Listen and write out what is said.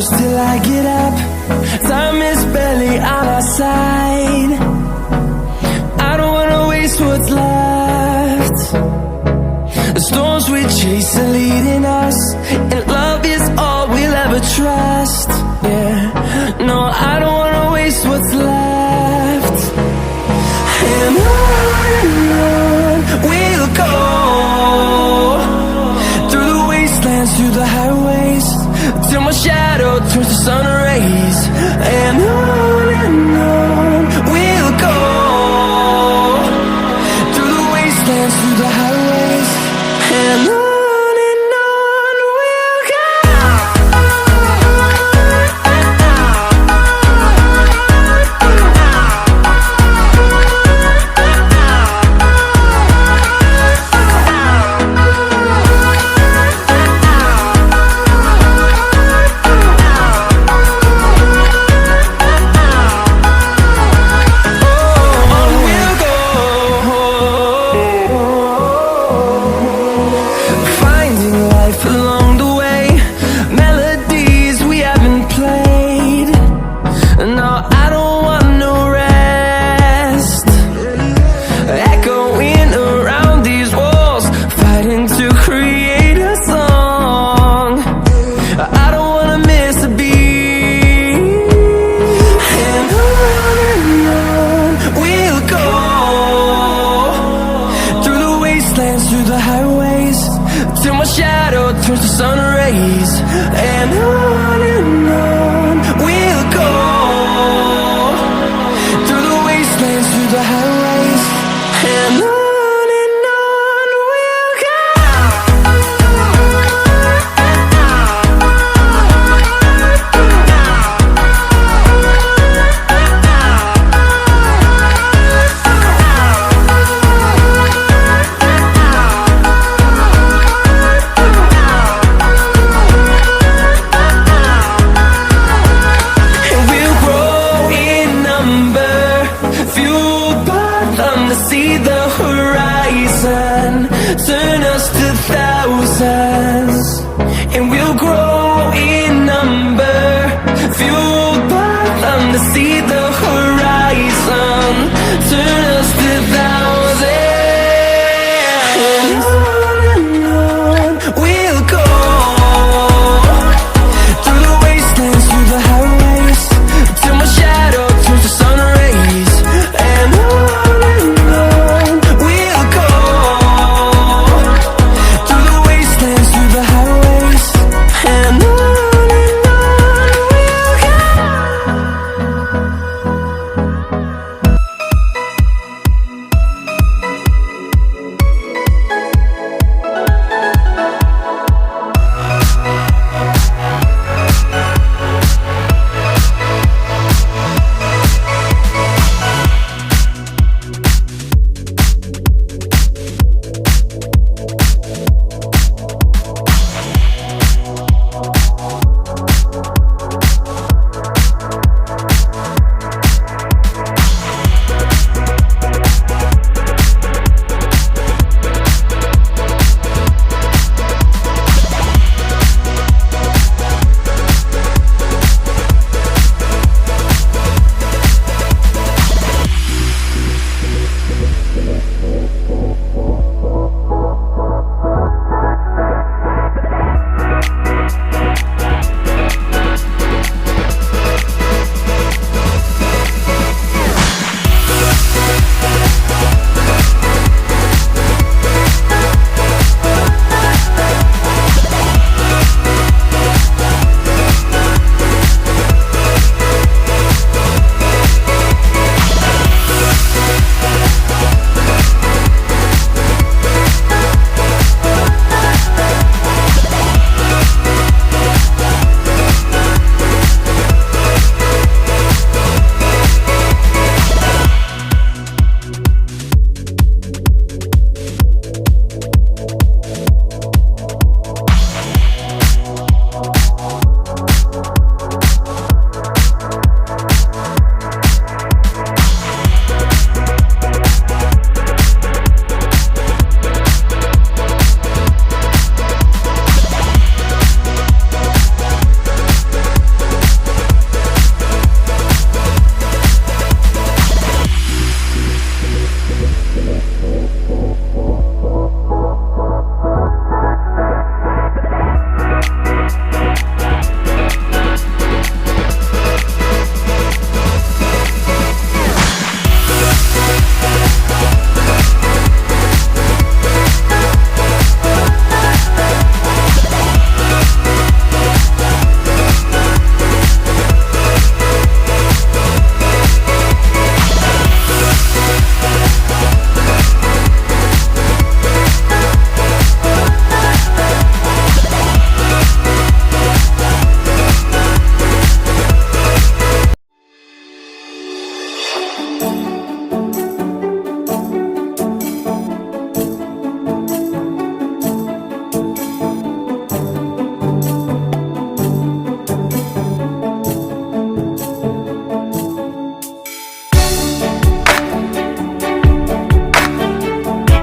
close till I get up. Time is barely on our side. I don't wanna waste what's left. The storms we chase are leading us, and love is all we'll ever trust. Yeah, no, I don't wanna waste what's left. And on we'll go, through the wastelands, through the highways, till my shadow turns to sun rays. And on we'll go, through the wastelands, through the highways, and on we'll go. Through the highways, till my shadow turns to sun.